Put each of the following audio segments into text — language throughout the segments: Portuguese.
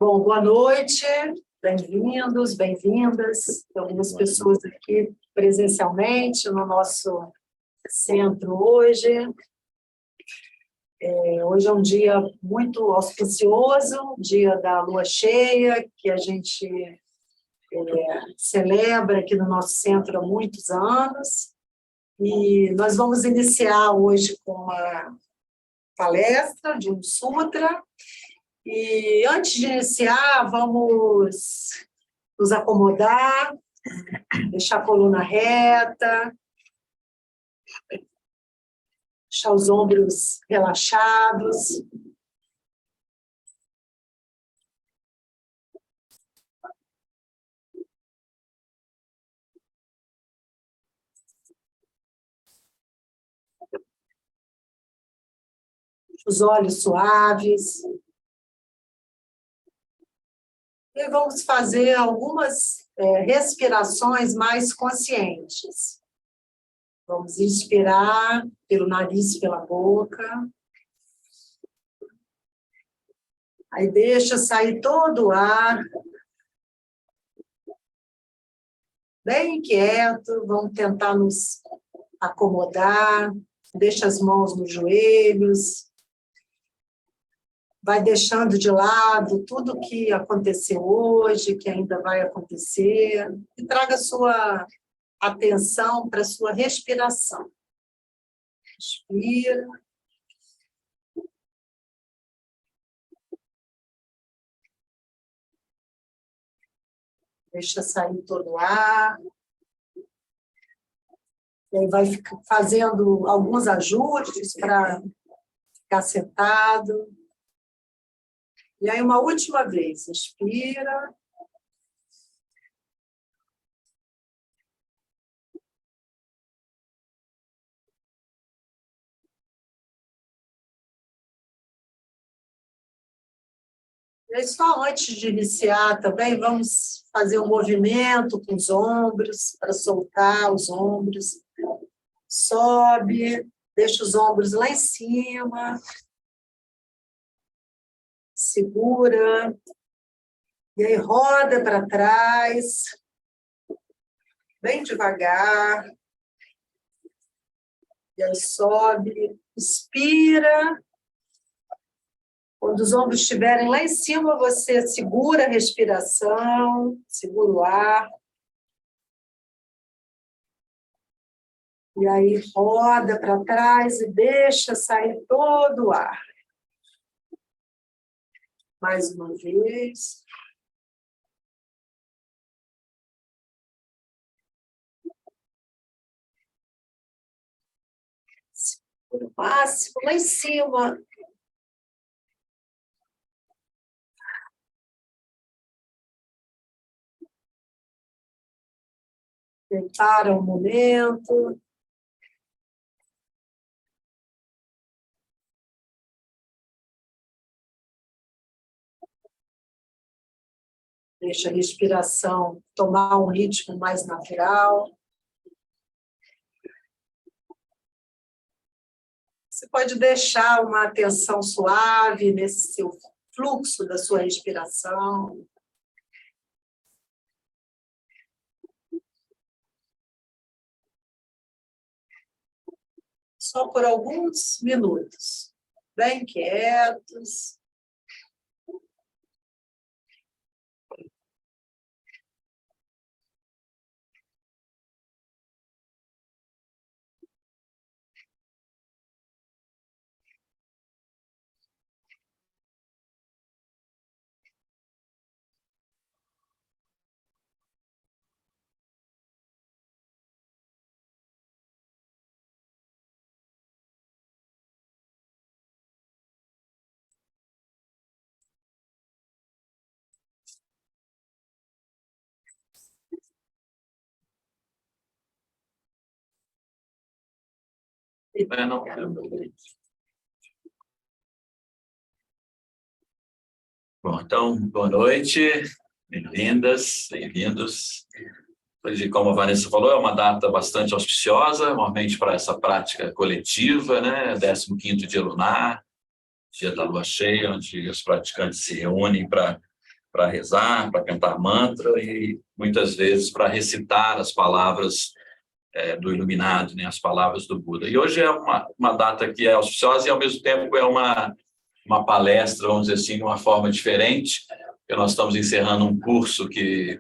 Bom, boa noite, bem-vindos, bem-vindas. Tem algumas pessoas aqui presencialmente no nosso centro hoje. Hoje é um dia muito auspicioso, dia da lua cheia, que a gente celebra aqui no nosso centro há muitos anos. E nós vamos iniciar hoje com uma palestra de um sutra. E antes de iniciar, vamos nos acomodar, deixar a coluna reta, deixar os ombros relaxados. Os olhos suaves. E vamos fazer algumas respirações mais conscientes. Vamos inspirar pelo nariz e pela boca. Aí deixa sair todo o ar. Bem quieto, vamos tentar nos acomodar. Deixa as mãos nos joelhos. Vai deixando de lado tudo o que aconteceu hoje, que ainda vai acontecer, e traga a sua atenção para a sua respiração. Respira. Deixa sair todo o ar. E aí vai fazendo alguns ajustes para ficar sentado. E aí, uma última vez, inspira. E aí, só antes de iniciar também, vamos fazer um movimento com os ombros, para soltar os ombros. Sobe, deixa os ombros lá em cima. Segura, e aí roda para trás, bem devagar, e aí sobe, expira. Quando os ombros estiverem lá em cima, você segura a respiração, segura o ar. E aí roda para trás e deixa sair todo o ar. Mais uma vez. Segura o máximo lá em cima. Para o momento. Deixa a respiração tomar um ritmo mais natural. Você pode deixar uma atenção suave nesse seu fluxo da sua respiração. Só por alguns minutos, bem quietos. Bom, então, boa noite, bem-vindas, bem-vindos. Hoje, como a Vanessa falou, é uma data bastante auspiciosa, normalmente para essa prática coletiva, né? 15º dia lunar, dia da lua cheia, onde os praticantes se reúnem para para rezar, para cantar mantra e muitas vezes para recitar as palavras do iluminado, né, as palavras do Buda. E hoje é uma data que é auspiciosa e, ao mesmo tempo, é uma palestra, vamos dizer assim, de uma forma diferente, porque nós estamos encerrando um curso que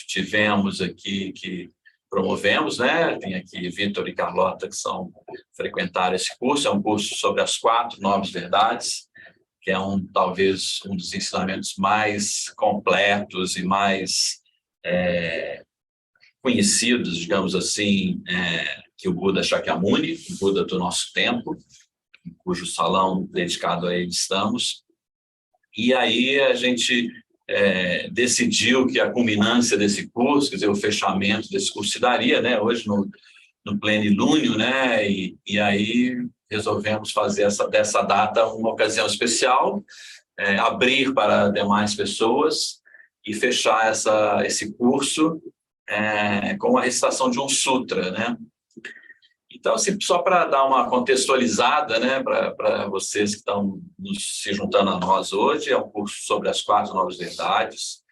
tivemos aqui, que promovemos, né? Tem aqui Vitor e Carlota, que frequentaram esse curso. É um curso sobre as 4 nobres verdades, que é talvez um dos ensinamentos mais completos e mais conhecidos, digamos assim, que o Buda Shakyamuni, o Buda do nosso tempo, em cujo salão dedicado a ele estamos. E aí a gente decidiu que a culminância desse curso, quer dizer, o fechamento desse curso se daria, né, hoje no plenilúnio, né, e aí resolvemos fazer dessa data uma ocasião especial, abrir para demais pessoas e fechar esse curso com a recitação de um sutra, né? Então, assim, só para dar uma contextualizada, né, para vocês que estão se juntando a nós hoje, é um curso sobre as 4 novas verdades,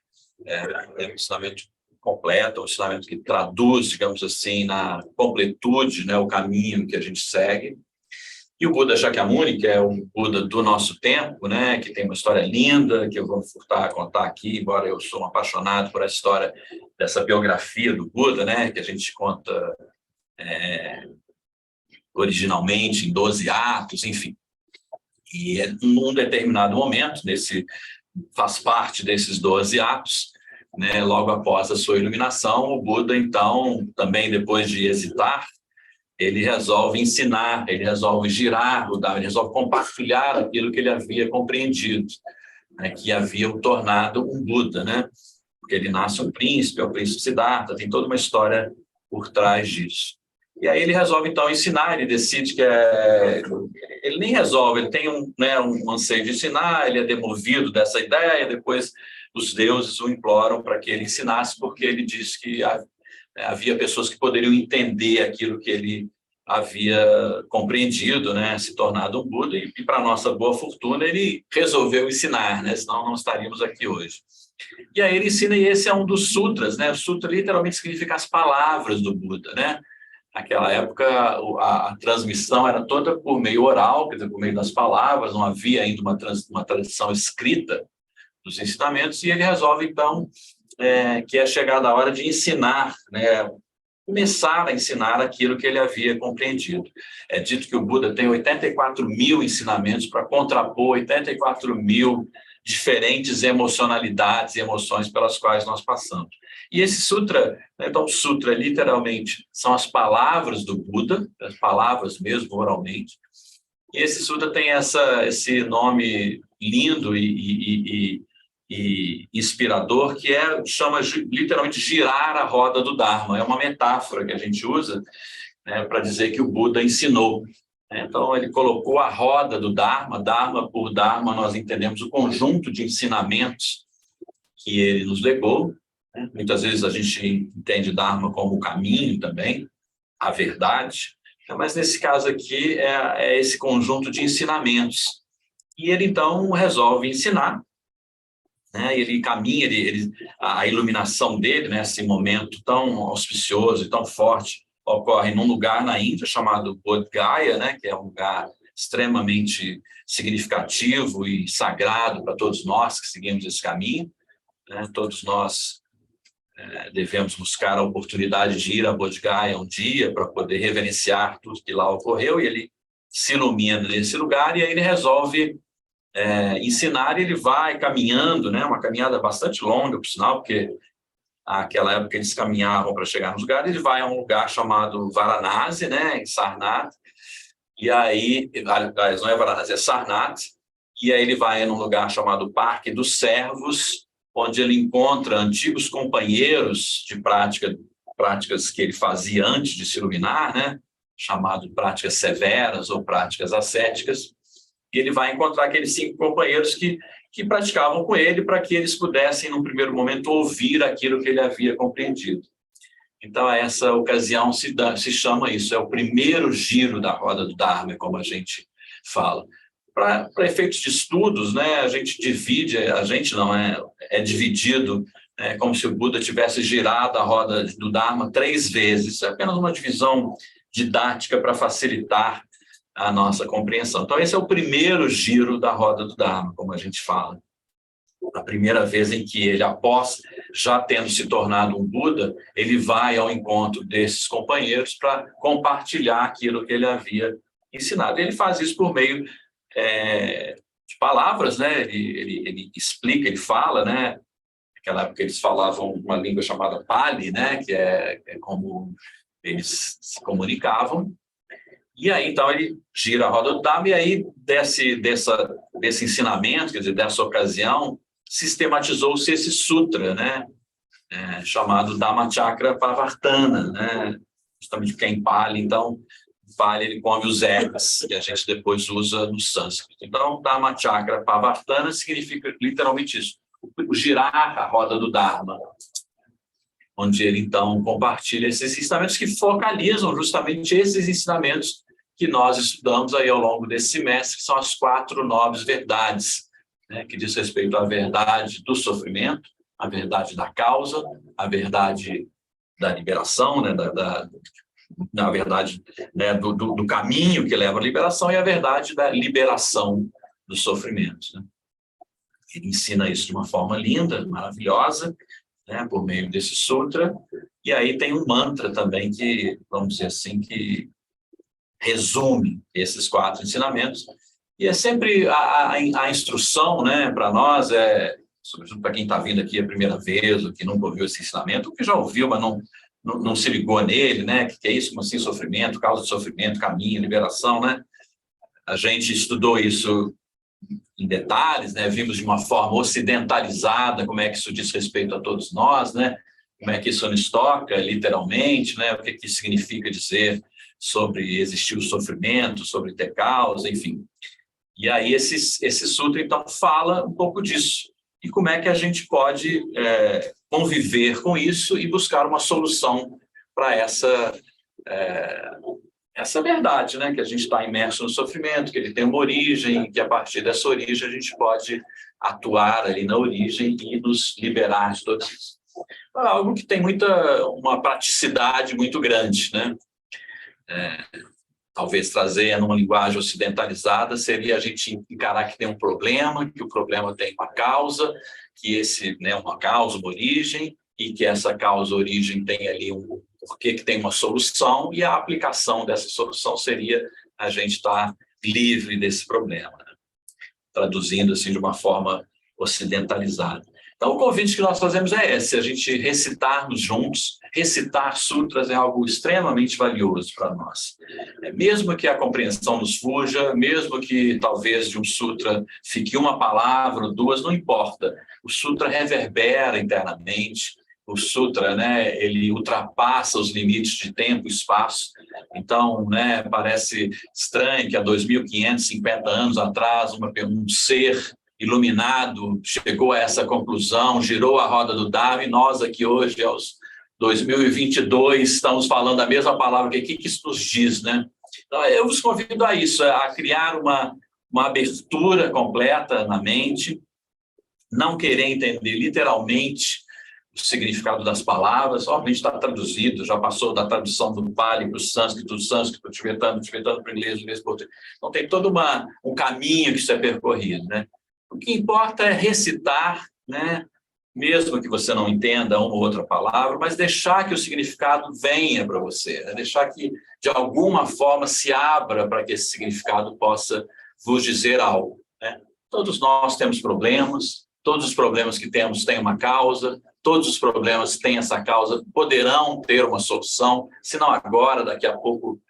é um ensinamento completo, um ensinamento que traduz, digamos assim, na completude, né, o caminho que a gente segue. E o Buda Shakyamuni, que é um Buda do nosso tempo, né, que tem uma história linda, que eu vou contar aqui, embora eu sou um apaixonado por essa história dessa biografia do Buda, né, que a gente conta originalmente em 12 atos, enfim. E num determinado momento, faz parte desses 12 atos, né, logo após a sua iluminação, o Buda, então, também depois de hesitar, ele resolve ensinar, ele resolve girar o Dharma, ele resolve compartilhar aquilo que ele havia compreendido, né, que havia o tornado um Buda, né? Porque ele nasce um príncipe, é o príncipe Siddhartha, tem toda uma história por trás disso. E aí ele resolve, então, ensinar, ele decide que ele nem resolve, ele tem um anseio de ensinar, ele é demovido dessa ideia, depois os deuses o imploram para que ele ensinasse, porque ele diz que havia pessoas que poderiam entender aquilo que ele havia compreendido, né, se tornado um Buda, e para nossa boa fortuna ele resolveu ensinar, né, senão não estaríamos aqui hoje. E aí ele ensina, e esse é um dos sutras, né, o sutra literalmente significa as palavras do Buda, né. Naquela época a transmissão era toda por meio oral, quer dizer, por meio das palavras, não havia ainda uma tradição escrita dos ensinamentos, e ele resolve então que é chegada a hora de ensinar, né, começar a ensinar aquilo que ele havia compreendido. É dito que o Buda tem 84 mil ensinamentos para contrapor 84 mil diferentes emocionalidades e emoções pelas quais nós passamos. E esse sutra, então, o sutra literalmente são as palavras do Buda, as palavras mesmo oralmente, e esse sutra tem esse nome lindo e inspirador, que chama literalmente girar a roda do Dharma. É uma metáfora que a gente usa, né, para dizer que o Buda ensinou. Então, ele colocou a roda do Dharma. Dharma por Dharma, nós entendemos o conjunto de ensinamentos que ele nos legou. Muitas vezes a gente entende Dharma como o caminho também, a verdade, mas nesse caso aqui é esse conjunto de ensinamentos. E ele, então, resolve ensinar, né? Ele caminha, a iluminação dele, né, esse momento tão auspicioso e tão forte, ocorre num lugar na Índia chamado Bodh Gaya, né, que é um lugar extremamente significativo e sagrado para todos nós que seguimos esse caminho, né? Todos nós devemos buscar a oportunidade de ir a Bodh Gaya um dia para poder reverenciar tudo que lá ocorreu, e ele se ilumina nesse lugar, e aí ele resolve ensinar, e ele vai caminhando, né, uma caminhada bastante longa, por sinal, porque naquela época eles caminhavam para chegar nos lugares. Ele vai a um lugar chamado Varanasi, né, em Sarnath, e aí, aliás, não é Varanasi, é Sarnath, e aí ele vai a um lugar chamado Parque dos Servos, onde ele encontra antigos companheiros de práticas que ele fazia antes de se iluminar, né, chamado práticas severas ou práticas ascéticas, e ele vai encontrar aqueles 5 companheiros que praticavam com ele, para que eles pudessem, num primeiro momento, ouvir aquilo que ele havia compreendido. Então, essa ocasião se chama isso, é o primeiro giro da roda do Dharma, como a gente fala. Para efeitos de estudos, né, a gente não, é dividido, como se o Buda tivesse girado a roda do Dharma 3 vezes. É apenas uma divisão didática para facilitar a nossa compreensão. Então, esse é o primeiro giro da roda do Dharma, como a gente fala. A primeira vez em que ele, após já tendo se tornado um Buda, ele vai ao encontro desses companheiros para compartilhar aquilo que ele havia ensinado. Ele faz isso por meio de palavras, né? Ele explica, ele fala, né? Naquela época eles falavam uma língua chamada Pali, né? Que é como eles se comunicavam. E aí, então, ele gira a roda do Dharma, e aí, desse ensinamento, quer dizer, dessa ocasião, sistematizou-se esse sutra, né? Chamado Dhammacakkappavattana, né? Justamente porque é em Pali, então, Pali ele come os ergas, que a gente depois usa no sânscrito. Então, Dhammacakkappavattana significa literalmente isso, o girar a roda do Dharma, onde ele, então, compartilha esses ensinamentos que focalizam justamente esses ensinamentos que nós estudamos aí ao longo desse semestre, que são as 4 nobres verdades, né, que diz respeito à verdade do sofrimento, a verdade da causa, a verdade da liberação, né, na verdade, né, do caminho que leva à liberação, e a verdade da liberação do sofrimento. Né? Ele ensina isso de uma forma linda, maravilhosa, né, por meio desse sutra, e aí tem um mantra também que, vamos dizer assim, que resume esses 4 ensinamentos, e é sempre a instrução, né, para nós, sobretudo para quem está vindo aqui a primeira vez, ou que nunca ouviu esse ensinamento, ou que já ouviu, mas não se ligou nele, né, que é isso, como assim, sofrimento, causa de sofrimento, caminho, liberação, né? A gente estudou isso em detalhes, né? Vimos de uma forma ocidentalizada como é que isso diz respeito a todos nós, né? Como é que isso nos toca, literalmente, né? O que significa dizer sobre existir o sofrimento, sobre ter causa, enfim. E aí esse sutra, então, fala um pouco disso. E como é que a gente pode conviver com isso e buscar uma solução para essa verdade, né? Que a gente está imerso no sofrimento, que ele tem uma origem, que a partir dessa origem a gente pode atuar ali na origem e nos liberar de tudo isso. É algo que tem uma praticidade muito grande, né? Talvez trazer numa linguagem ocidentalizada seria a gente encarar que tem um problema, que o problema tem uma causa, que esse, né, uma causa, uma origem, e que essa causa, origem tem ali um porquê que tem uma solução, e a aplicação dessa solução seria a gente estar livre desse problema, né? Traduzindo assim de uma forma ocidentalizada. Então, o convite que nós fazemos é esse, a gente recitarmos juntos. Recitar sutras é algo extremamente valioso para nós. Mesmo que a compreensão nos fuja, mesmo que talvez de um sutra fique uma palavra ou 2, não importa. O sutra reverbera internamente, o sutra, né, ele ultrapassa os limites de tempo e espaço. Então, né, parece estranho que há 2.550 anos atrás um ser iluminado chegou a essa conclusão, girou a roda do Dharma, e nós aqui hoje, aos 2022, estamos falando a mesma palavra. O que isso nos diz, né? Então, eu vos convido a isso, a criar uma abertura completa na mente, não querer entender literalmente o significado das palavras. Obviamente está traduzido, já passou da tradução do Pali para o sânscrito, do sânscrito para o tibetano, do tibetano para o inglês, do inglês para o português. Então tem todo um caminho que isso é percorrido, né? O que importa é recitar, né? Mesmo que você não entenda uma ou outra palavra, mas deixar que o significado venha para você, né? Deixar que, de alguma forma, se abra para que esse significado possa vos dizer algo, né? Todos nós temos problemas, todos os problemas que temos têm uma causa, todos os problemas que têm essa causa poderão ter uma solução, se não agora, daqui a pouco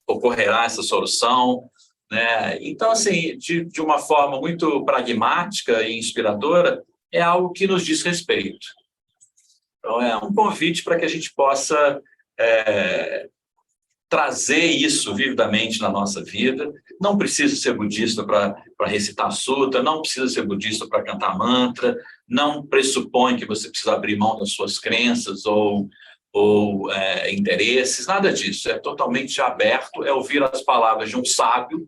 ocorrerá essa solução, né? Então, assim, de uma forma muito pragmática e inspiradora, é algo que nos diz respeito. Então, é um convite para que a gente possa trazer isso vividamente na nossa vida. Não precisa ser budista para recitar sutra, não precisa ser budista para cantar mantra, não pressupõe que você precisa abrir mão das suas crenças ou interesses, nada disso. É totalmente aberto, é ouvir as palavras de um sábio,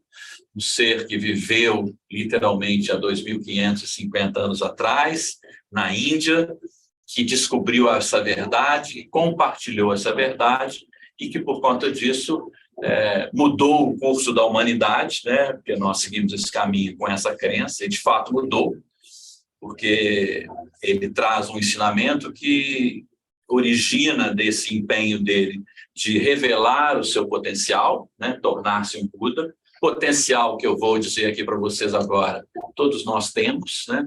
um ser que viveu literalmente há 2.550 anos atrás, na Índia, que descobriu essa verdade, compartilhou essa verdade, e que, por conta disso, mudou o curso da humanidade, né? Porque nós seguimos esse caminho com essa crença, e de fato mudou, porque ele traz um ensinamento que origina desse empenho dele de revelar o seu potencial, né? Tornar-se um Buda, potencial que eu vou dizer aqui para vocês agora, todos nós temos, né?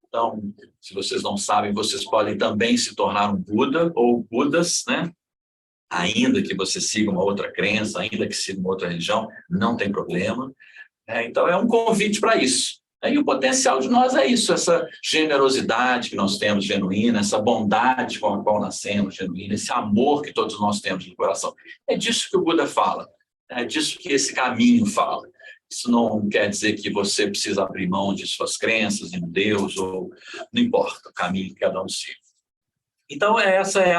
Então, se vocês não sabem, vocês podem também se tornar um Buda ou Budas, né? Ainda que você siga uma outra crença, ainda que siga uma outra religião, não tem problema. Então, é um convite para isso. E o potencial de nós é isso, essa generosidade que nós temos genuína, essa bondade com a qual nascemos genuína, esse amor que todos nós temos no coração. É disso que o Buda fala, é disso que esse caminho fala. Isso não quer dizer que você precisa abrir mão de suas crenças em Deus, ou não importa o caminho que cada um siga. Então, essa é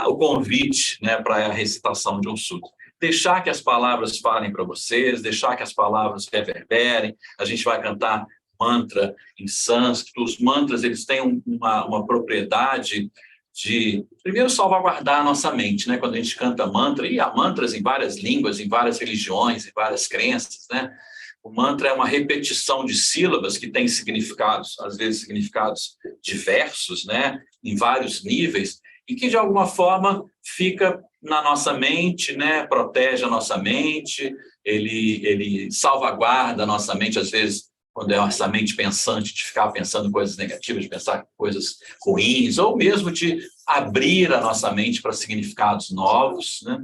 o convite, né, para a recitação de um sutra. Deixar que as palavras falem para vocês, deixar que as palavras reverberem. A gente vai cantar mantra em sânscrito. Os mantras, eles têm uma propriedade de, primeiro, salvaguardar a nossa mente, né? Quando a gente canta mantra, e há mantras em várias línguas, em várias religiões, em várias crenças, né? O mantra é uma repetição de sílabas que tem significados, às vezes significados diversos, né? Em vários níveis, e que, de alguma forma, fica na nossa mente, né? Protege a nossa mente, ele salvaguarda a nossa mente, às vezes, quando é essa mente pensante, de ficar pensando coisas negativas, de pensar coisas ruins, ou mesmo de abrir a nossa mente para significados novos, né?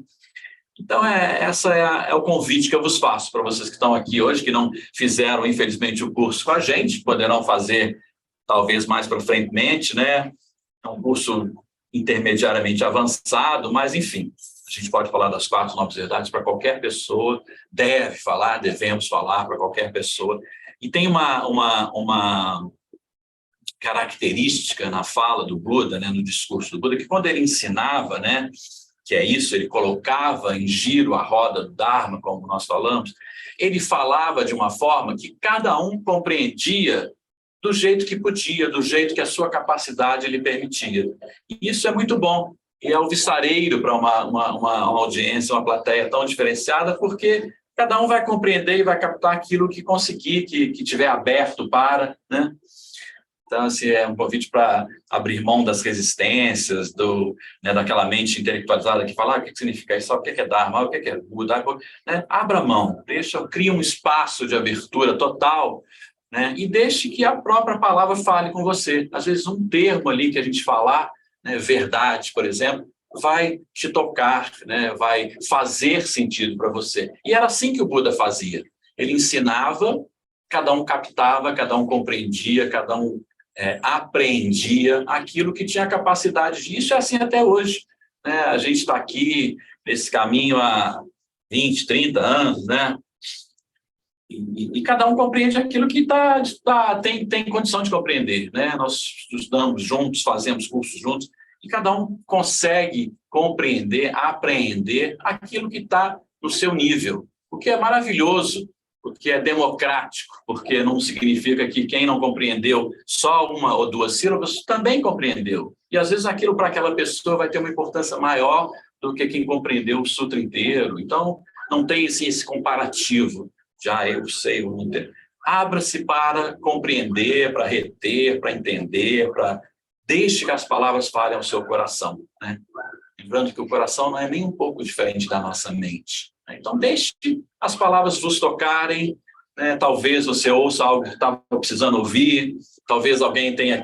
Então, é o convite que eu vos faço para vocês que estão aqui hoje, que não fizeram, infelizmente, o curso com a gente, poderão fazer, talvez, mais para frente, né? É um curso intermediariamente avançado, mas, enfim, a gente pode falar das 4 novas verdades para qualquer pessoa, devemos falar para qualquer pessoa. E tem uma característica na fala do Buda, né, no discurso do Buda, que quando ele ensinava, né, que é isso, ele colocava em giro a roda do Dharma, como nós falamos, ele falava de uma forma que cada um compreendia do jeito que podia, do jeito que a sua capacidade lhe permitia. E isso é muito bom. E é alvissareiro para uma audiência, uma plateia tão diferenciada, porque cada um vai compreender e vai captar aquilo que conseguir, que tiver aberto para, né? Então, assim, é um convite para abrir mão das resistências, daquela mente intelectualizada que fala o que significa isso, o que é Dharma, o que é Buda, né? Abra mão, cria um espaço de abertura total, né? E deixe que a própria palavra fale com você. Às vezes, um termo ali que a gente falar, né, verdade, por exemplo, vai te tocar, né, vai fazer sentido para você. E era assim que o Buda fazia. Ele ensinava, cada um captava, cada um compreendia, cada um apreendia aquilo que tinha capacidade de. Isso é assim até hoje, né? A gente está aqui nesse caminho há 20, 30 anos, né? E cada um compreende aquilo que tem condição de compreender, né? Nós estudamos juntos, fazemos cursos juntos, e cada um consegue compreender, apreender aquilo que está no seu nível, o que é maravilhoso, porque é democrático, porque não significa que quem não compreendeu só uma ou 2 sílabas também compreendeu. E, às vezes, aquilo para aquela pessoa vai ter uma importância maior do que quem compreendeu o sutra inteiro. Então, não tem assim, esse comparativo. Já eu sei, eu não entendo. Abra-se para compreender, para reter, para entender, deixe que as palavras falem ao seu coração, né? Lembrando que o coração não é nem um pouco diferente da nossa mente. Então, deixe as palavras vos tocarem, né? Talvez você ouça algo que estava precisando ouvir, talvez alguém tenha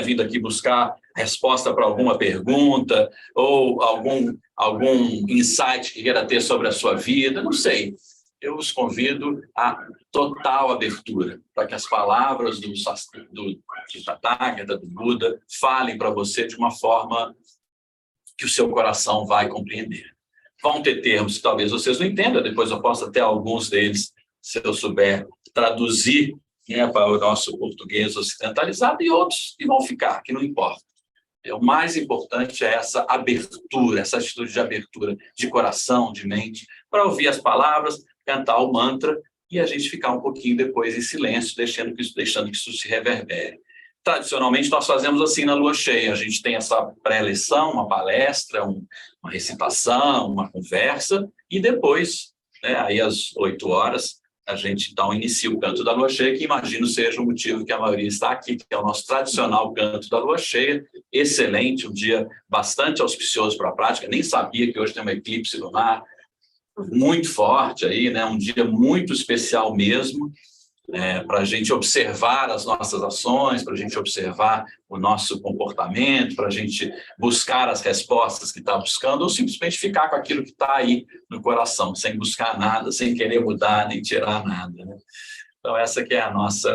vindo aqui buscar resposta para alguma pergunta, ou algum insight que queira ter sobre a sua vida, não sei. Eu os convido a total abertura, para que as palavras do Tathagata, do Buda, falem para você de uma forma que o seu coração vai compreender. Vão ter termos que talvez vocês não entendam, depois eu posso até alguns deles, se eu souber traduzir, né, para o nosso português ocidentalizado, e outros que vão ficar, que não importa. O mais importante é essa abertura, essa atitude de abertura de coração, de mente, para ouvir as palavras, cantar o mantra e a gente ficar um pouquinho depois em silêncio, deixando que isso se reverbere. Tradicionalmente, nós fazemos assim na lua cheia. A gente tem essa pré-lição, uma palestra, uma recitação, uma conversa, e depois, né, aí às 8 horas, a gente então inicia o canto da lua cheia, que imagino seja o motivo que a maioria está aqui, que é o nosso tradicional canto da lua cheia. Excelente, um dia bastante auspicioso para a prática. Nem sabia que hoje tem uma eclipse lunar muito forte aí, né? Um dia muito especial mesmo. Para a gente observar as nossas ações, para a gente observar o nosso comportamento, para a gente buscar as respostas que está buscando, ou simplesmente ficar com aquilo que está aí no coração, sem buscar nada, sem querer mudar, nem tirar nada, né? Então, essa que é a nossa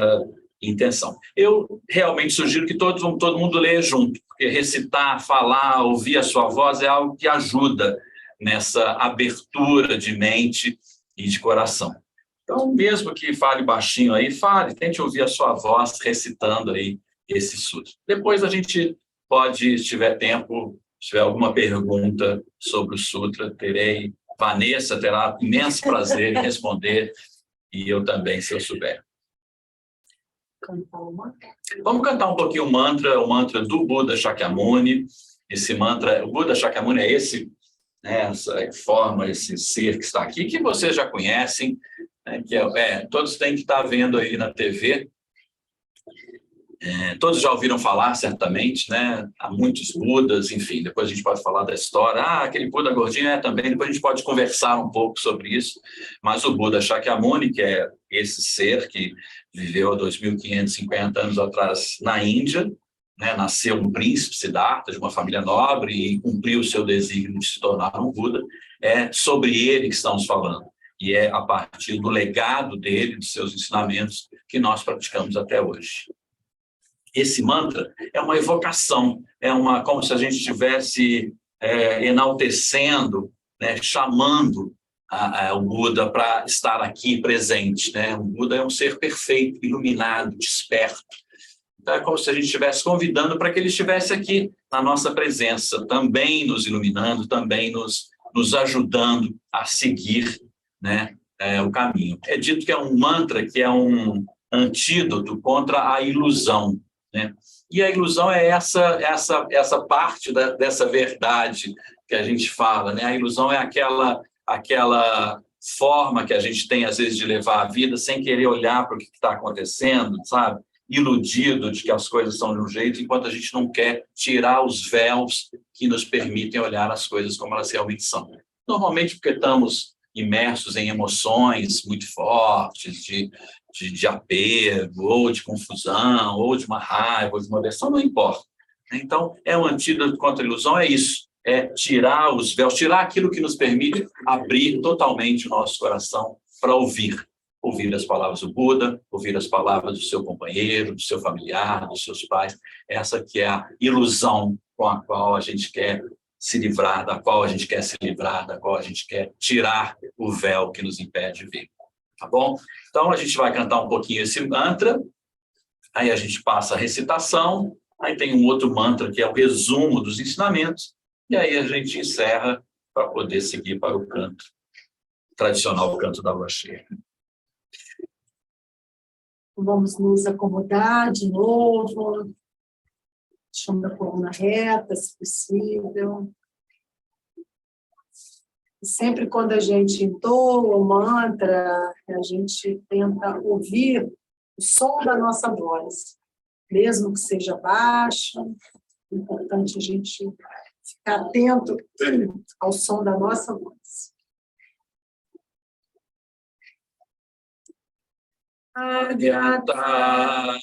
intenção. Eu realmente sugiro que todo mundo leia junto, porque recitar, falar, ouvir a sua voz é algo que ajuda nessa abertura de mente e de coração. Então, mesmo que fale baixinho aí, fale, tente ouvir a sua voz recitando aí esse sutra. Depois a gente pode, se tiver tempo, se tiver alguma pergunta sobre o sutra, Vanessa terá imenso prazer em responder, e eu também, se eu souber. Vamos cantar um pouquinho o mantra do Buda Shakyamuni. Esse mantra, o Buda Shakyamuni é esse, né, essa forma, esse ser que está aqui, que vocês já conhecem, que todos têm que estar vendo aí na TV. Todos já ouviram falar, certamente, né? Há muitos Budas, enfim, depois a gente pode falar da história. Aquele Buda gordinho também, depois a gente pode conversar um pouco sobre isso. Mas o Buda Shakyamuni, que é esse ser que viveu há 2.550 anos atrás na Índia, né? Nasceu um príncipe, Siddhartha, de uma família nobre, e cumpriu o seu desígnio de se tornar um Buda. É sobre ele que estamos falando. E é a partir do legado dele, dos seus ensinamentos, que nós praticamos até hoje. Esse mantra é uma evocação, como se a gente estivesse enaltecendo, né, chamando o Buda para estar aqui presente, né? O Buda é um ser perfeito, iluminado, desperto. Então, é como se a gente estivesse convidando para que ele estivesse aqui na nossa presença, também nos iluminando, também nos ajudando a seguir, né, o caminho. É dito que é um mantra que é um antídoto contra a ilusão, né? E a ilusão é essa parte dessa verdade que a gente fala, né? A ilusão é aquela forma que a gente tem, às vezes, de levar a vida sem querer olhar para o que está acontecendo, sabe? Iludido de que as coisas são de um jeito, enquanto a gente não quer tirar os véus que nos permitem olhar as coisas como elas realmente são. Normalmente porque estamos imersos em emoções muito fortes, de apego, ou de confusão, ou de uma raiva, ou de uma aversão, não importa. Então, um antídoto contra a ilusão, é isso, tirar os véus, tirar aquilo que nos permite abrir totalmente o nosso coração para ouvir as palavras do Buda, ouvir as palavras do seu companheiro, do seu familiar, dos seus pais. Essa que é a ilusão com a qual a gente quer se livrar, da qual a gente quer se livrar, da qual a gente quer tirar o véu que nos impede de ver. Tá bom? Então, a gente vai cantar um pouquinho esse mantra, aí a gente passa a recitação, aí tem um outro mantra que é o resumo dos ensinamentos, e aí a gente encerra para poder seguir para o canto tradicional, o canto da lua cheia. Vamos nos acomodar de novo, deixando a coluna reta, se possível. E sempre quando a gente entoa o mantra, a gente tenta ouvir o som da nossa voz, mesmo que seja baixo. É importante a gente ficar atento ao som da nossa voz. Adyata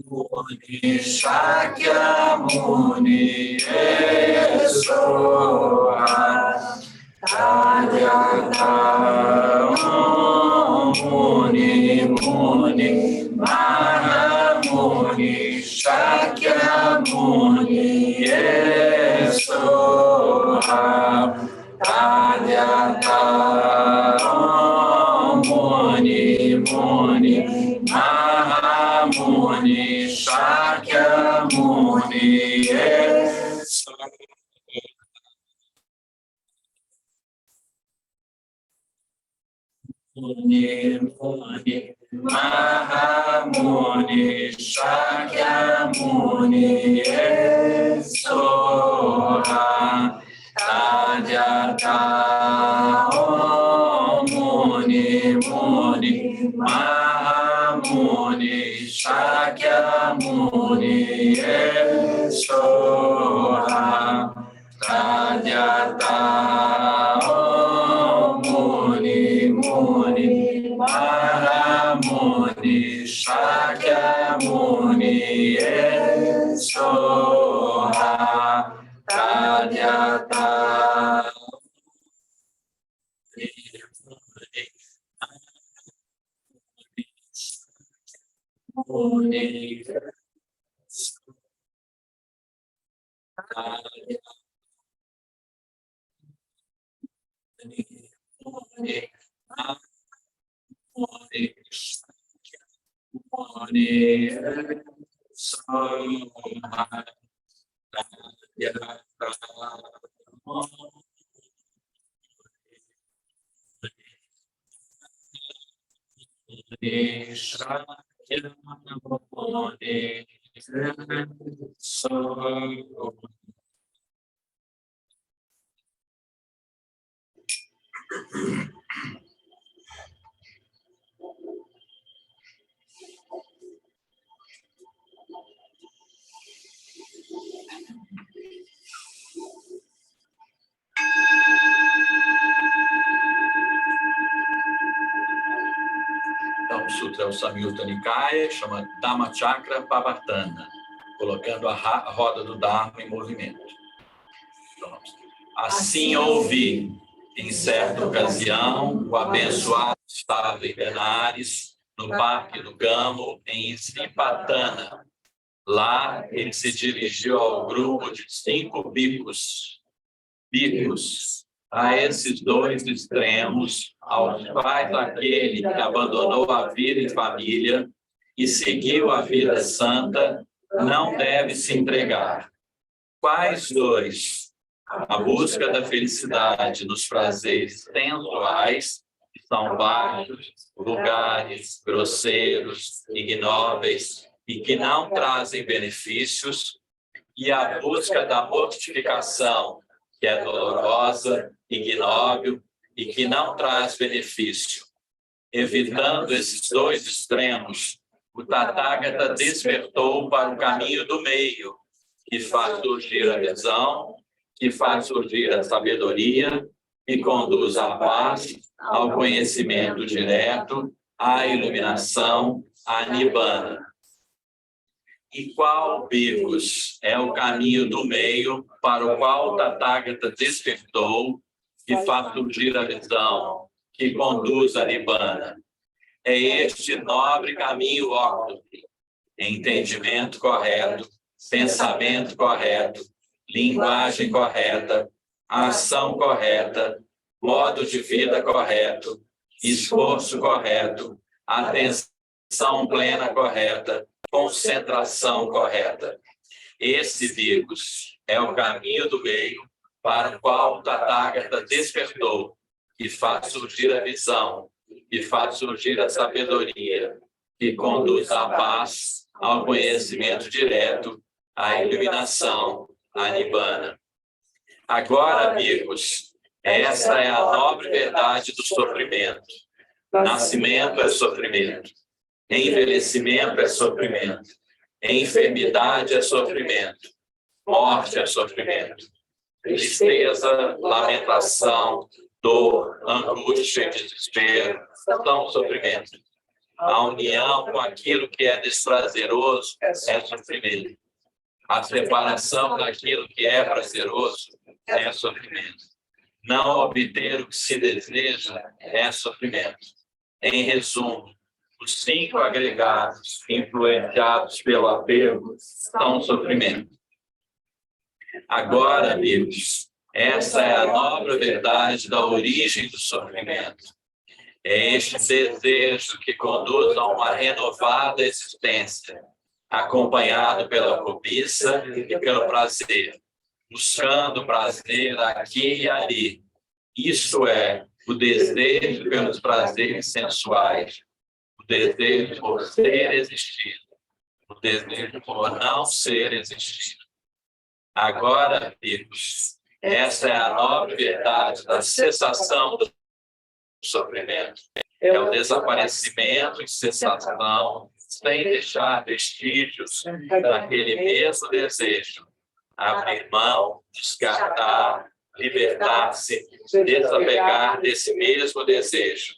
Muni Shakyamuni Soha Adyata Muni Mahamuni Shakyamuni Soha Adyata Muni Mahamuni Shakyamuni Muni Muni Mahamuni Shakyamuni Esora Tadyata Om Muni Muni Mahamuni Shakyamuni Esora Tadyata Om Muni Muni Mahamuni Shakyamuni Esora Tadyata Muni Então, o Sutra é o Samyutta Nikaya, chama Dhammachakra Pavatana, colocando a roda do Dharma em movimento. Então, assim ouvi, em certa ocasião, o abençoado estava em Benares, no Parque do Gamo, em Isripatana. Lá, ele se dirigiu ao grupo de 5 bhikkhus. A esses 2 extremos, aos quais aquele que abandonou a vida em família e seguiu a vida santa, não deve se entregar. Quais 2? A busca da felicidade nos prazeres sensuais, que são baixos, vulgares, grosseiros, ignóbeis e que não trazem benefícios, e a busca da mortificação, que é dolorosa, ignóbil e que não traz benefício. Evitando esses 2 extremos, o Tathagata despertou para o caminho do meio, que faz surgir a visão, que faz surgir a sabedoria, que conduz à paz, ao conhecimento direto, à iluminação, à Nibbana. E qual, bhikkhus, é o caminho do meio para o qual o Tathagata despertou, que faz surgir a visão, que conduz à Nibbana? É este nobre caminho óctuplo: entendimento correto, pensamento correto, linguagem correta, ação correta, modo de vida correto, esforço correto, atenção plena correta, concentração correta. Esse, bhikkhus, é o caminho do meio para o qual o Tathagata despertou, que faz surgir a visão, que faz surgir a sabedoria, que conduz à paz, ao conhecimento direto, à iluminação, à Nibbana. Agora, bhikkhus, essa é a nobre verdade do sofrimento. Nascimento é sofrimento. Envelhecimento é sofrimento. Enfermidade é sofrimento. Morte é sofrimento. Tristeza, lamentação, dor, angústia e desespero são sofrimento. A união com aquilo que é desprazeroso é sofrimento. A separação daquilo que é prazeroso é sofrimento. Não obter o que se deseja é sofrimento. Em resumo, os 5 agregados influenciados pelo apego são sofrimento. Agora, amigos, essa é a nobre verdade da origem do sofrimento. É este desejo que conduz a uma renovada existência, acompanhado pela cobiça e pelo prazer, buscando prazer aqui e ali. Isto é, o desejo pelos prazeres sensuais, o desejo por ser existido, o desejo por não ser existido. Agora, amigos, essa é a nova verdade da cessação do sofrimento. É o desaparecimento e cessação, sem deixar vestígios daquele mesmo desejo. Abrir mão, descartar, libertar-se, desapegar desse mesmo desejo.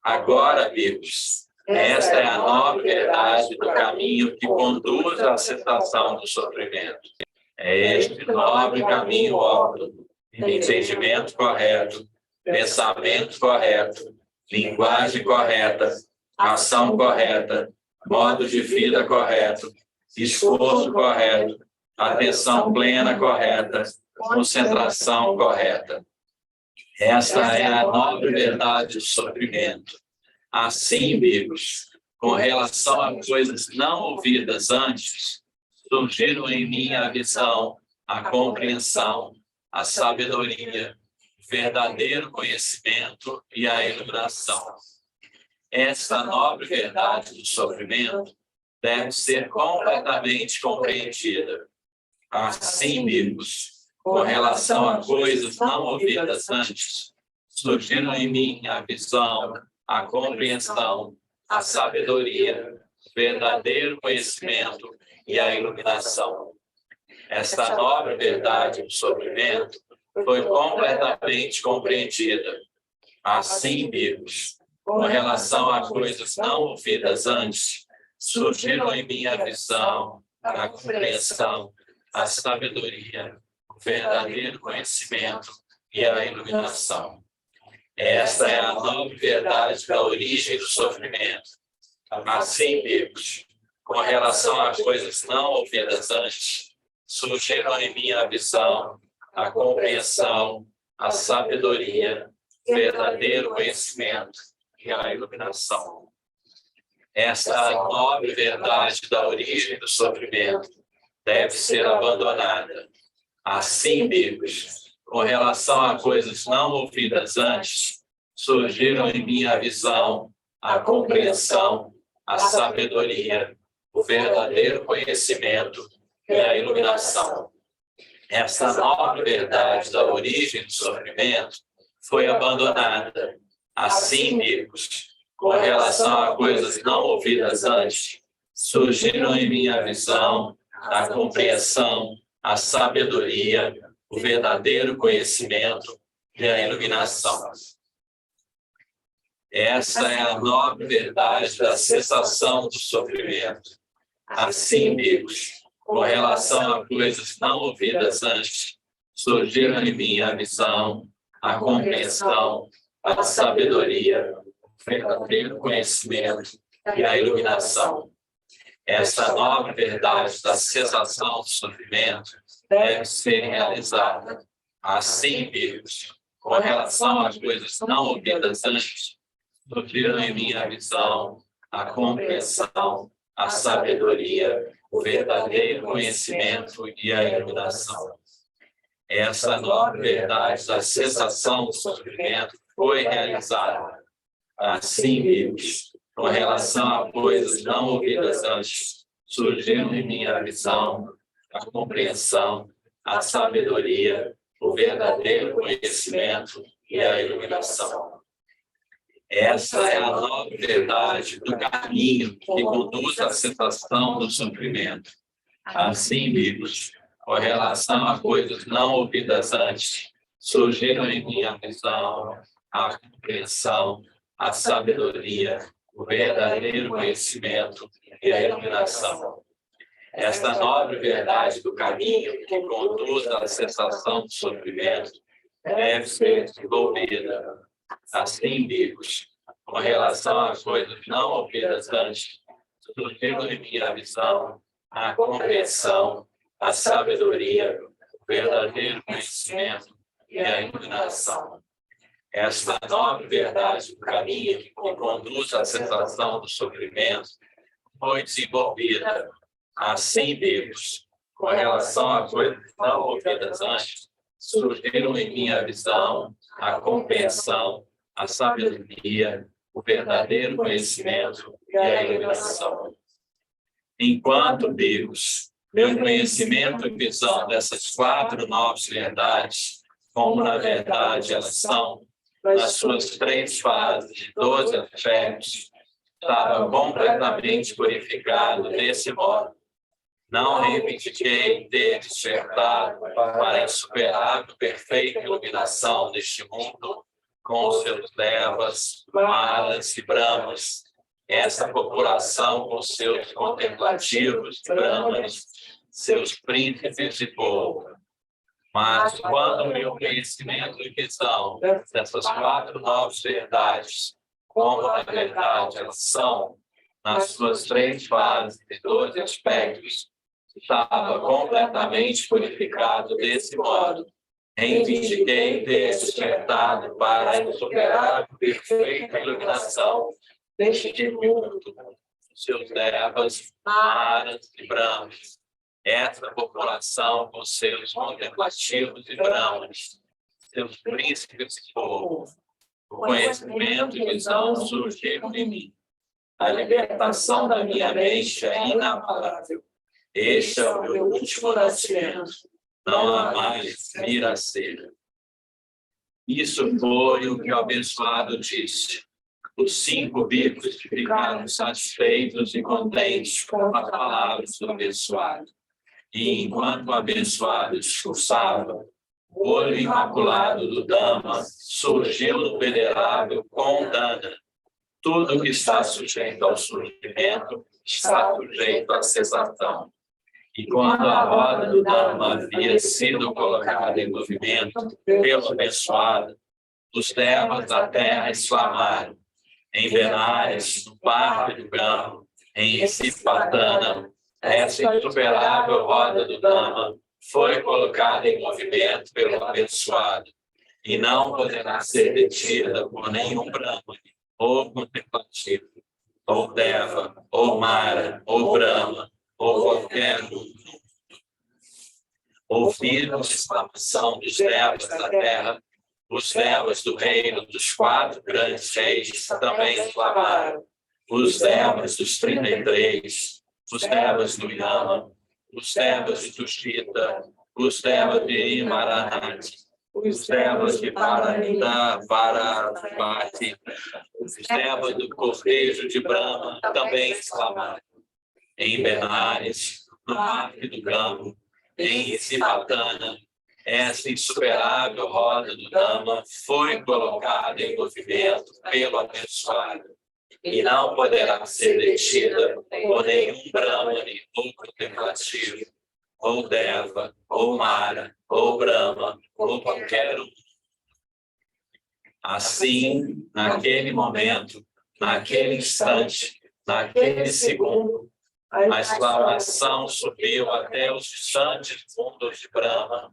Agora, amigos, esta é a nova verdade do caminho que conduz à cessação do sofrimento. É este nobre caminho óbvio, entendimento correto, pensamento correto, linguagem correta, ação correta, modo de vida correto, esforço correto, atenção plena correta, concentração correta. Esta é a nobre verdade do sofrimento. Assim, amigos, com relação a coisas não ouvidas antes, surgiram em mim a visão, a compreensão, a sabedoria, o verdadeiro conhecimento e a iluminação. Esta nobre verdade do sofrimento deve ser completamente compreendida. Assim, amigos, com relação a coisas não ouvidas antes, surgiram em mim a visão, a compreensão, a sabedoria, o verdadeiro conhecimento e a iluminação. Esta nobre verdade do sofrimento foi completamente compreendida. Assim, amigos, com relação a coisas não ouvidas antes, surgiram em mim a visão, a compreensão, a sabedoria, o verdadeiro conhecimento e a iluminação. Esta é a nobre verdade da origem do sofrimento. Assim, amigos, com relação a coisas não ouvidas antes, surgiram em mim a visão, a compreensão, a sabedoria, o verdadeiro conhecimento e a iluminação. Esta nobre verdade da origem do sofrimento deve ser abandonada. Assim, amigos, com relação a coisas não ouvidas antes, surgiram em mim a visão, a compreensão, a sabedoria, o verdadeiro conhecimento e a iluminação. Essa nova verdade da origem do sofrimento foi abandonada. Assim, amigos, com relação a coisas não ouvidas antes, surgiram em mim a visão, a compreensão, a sabedoria, o verdadeiro conhecimento e a iluminação. Essa é a nobre verdade da cessação do sofrimento. Assim, amigos, com relação a coisas não ouvidas antes, surgiram em mim a visão, a compreensão, a sabedoria, o verdadeiro conhecimento e a iluminação. Essa nova verdade da cessação do sofrimento deve ser realizada. Assim, amigos, com relação às coisas não ouvidas antes, surgiram em mim a visão, a compreensão, a sabedoria, o verdadeiro conhecimento e a iluminação. Essa nova verdade da cessação do sofrimento foi realizada. Assim, amigos, com relação a coisas não ouvidas antes, surgiram em mim a visão, a compreensão, a sabedoria, o verdadeiro conhecimento e a iluminação. Essa é a nova verdade do caminho que conduz à cessação do sofrimento. Assim, amigos, com relação a coisas não ouvidas antes, surgiram em mim a visão, a compreensão, a sabedoria, o verdadeiro conhecimento e a iluminação. Esta nobre verdade do caminho que conduz à cessação do sofrimento deve ser desenvolvida. Assim, amigos, com relação a coisas não ouvidas antes, surgiram em mim a visão, a compreensão, a sabedoria, o verdadeiro conhecimento e a iluminação. Esta nobre verdade do caminho que conduz à cessação do sofrimento foi desenvolvida. Assim, amigos, com relação a coisas não ouvidas antes, surgiram em minha visão a compreensão, a sabedoria, o verdadeiro conhecimento e a iluminação. Enquanto vivos, meu conhecimento e visão dessas 4 novas verdades, como na verdade elas são, nas suas 3 fases de 12 aspectos, estava completamente purificado desse modo. Não reivindiquei ter despertado para a insuperável perfeita iluminação deste mundo, com seus devas, maras e brahmas, essa população com seus contemplativos brahmanes, seus príncipes e povo. Mas quando o meu conhecimento e visão dessas 4 novas verdades, como na verdade elas são, nas suas 3 fases e 12 aspectos, estava completamente purificado desse modo, reivindiquei ter despertado para a insuperável perfeita iluminação deste mundo, seus devas, maras e brahmas, essa população com seus contemplativos e brahmanes, seus príncipes e povo. O conhecimento e visão surgiram em mim. A libertação da minha mente é inabalável. Este é o meu último nascimento. Não há mais vir a ser. Isso foi o que o abençoado disse. Os 5 vivos ficaram satisfeitos e contentes com as palavras do abençoado. E enquanto o abençoado discursava, o olho imaculado do Dhamma surgiu no venerável Condana. Tudo que está sujeito ao surgimento está sujeito à cessação. E quando a roda do Dhamma havia sido colocada em movimento pelo abençoado, os devas da terra exclamaram: em Benares, no Parque do Brahma, em Sipatana, essa insuperável roda do Dhamma foi colocada em movimento pelo abençoado e não poderá ser detida por nenhum Brahmane, ou contemplativo, ou Deva, ou Mara, ou Brahma, ou qualquer um. Ouviram a exclamação dos devas da terra, os devas do reino dos 4 grandes reis também exclamaram. Os devas dos 33, os devas do Yama, os devas de Tushita, os devas de Imaranati, os devas de Paravati, os devas do cortejo de Brahma também exclamaram. Em Benares, no Parque do Brahma, em Sipatana, essa insuperável roda do Dhamma foi colocada em movimento pelo abençoado e não poderá ser detida por nenhum Brahmane ou contemplativo, ou Deva, ou Mara, ou Brahma, ou qualquer um. Assim, naquele momento, naquele instante, naquele segundo, a exclamação subiu até os distantes fundos de Brahma,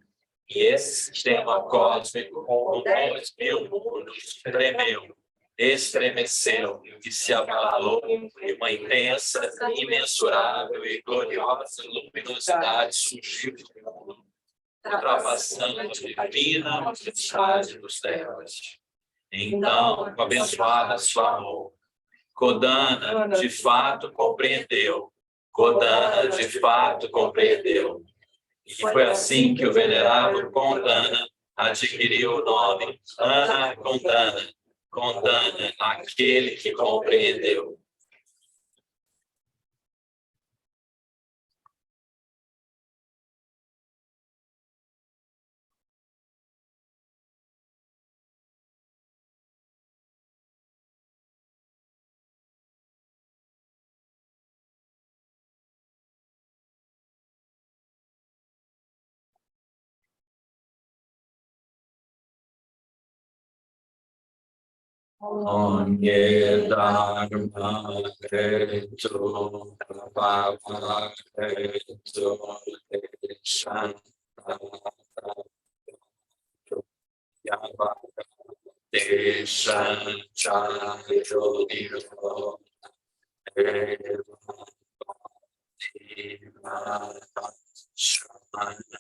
e esse sistema cósmico, com 2.000 mundos, tremeu, estremeceu e se abalou em uma intensa, imensurável e gloriosa luminosidade surgiu do mundo, ultrapassando a divina majestade dos devas. Então, o abençoado exclamou: Kodana de fato compreendeu. Kodana de fato compreendeu. E foi assim que o venerável Condana adquiriu o nome Ana Condana, Condana, aquele que compreendeu. Onye dharma ketu prabhava ketu deshanta yava deshancha jodhiro eva shana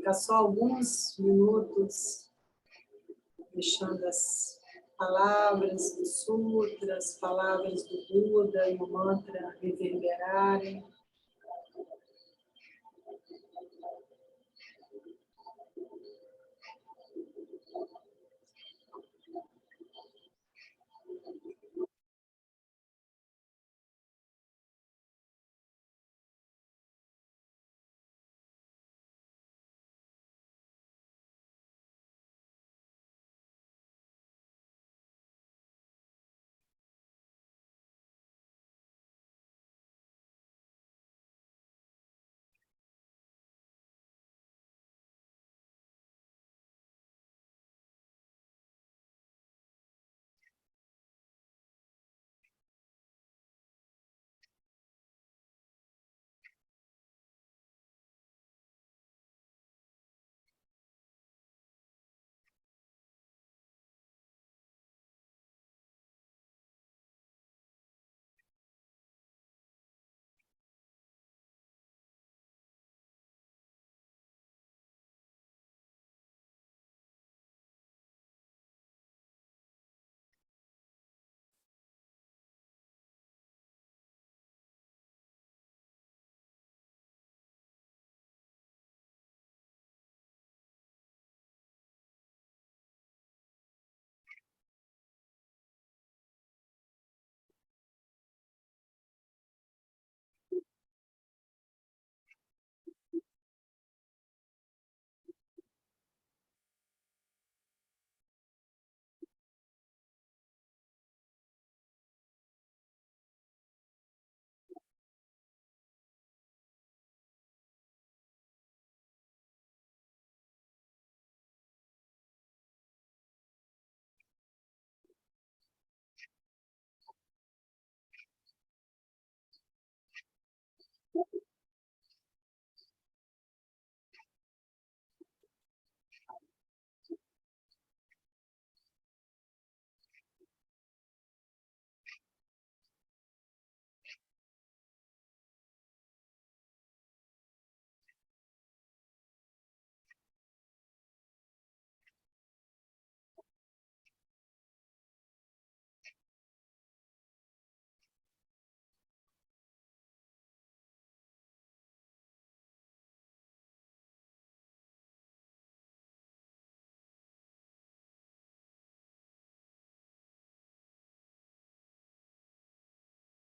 Ficar só alguns minutos deixando as palavras do Sutra, as palavras do Buda e o mantra reverberarem.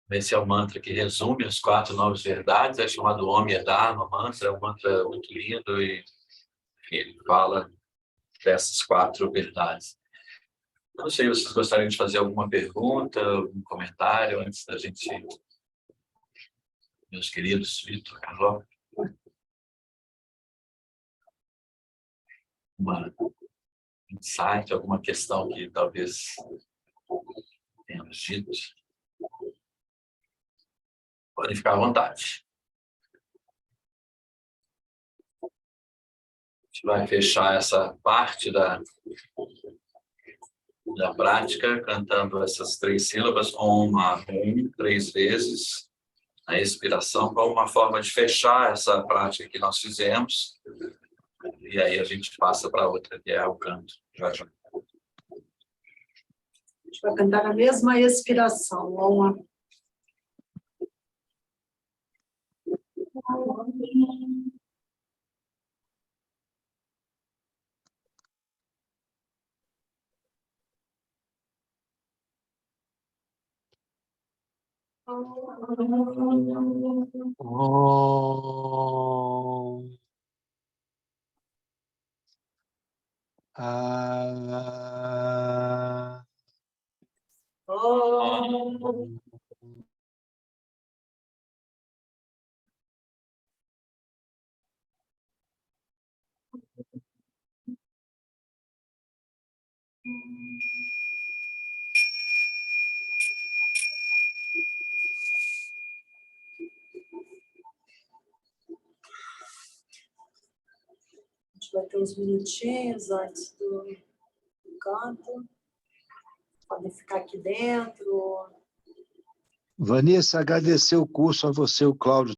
Esse é o mantra que resume as 4 novas verdades, é chamado Om Dharma Mantra, é um mantra muito lindo e ele fala dessas 4 verdades. Eu não sei se vocês gostariam de fazer alguma pergunta, algum comentário antes da gente, meus queridos Vitor, Carol. Uma insight, alguma questão que talvez tenhamos dito. Podem ficar à vontade. A gente vai fechar essa parte da prática cantando essas 3 sílabas, Om, 3 vezes, a expiração, como uma forma de fechar essa prática que nós fizemos. E aí a gente passa para outra, que é o canto. Já, já. A gente vai cantar a mesma expiração. Om. A gente vai ter uns minutinhos antes do canto. Podem ficar aqui dentro. Vanessa, agradecer o curso a você, o Cláudio.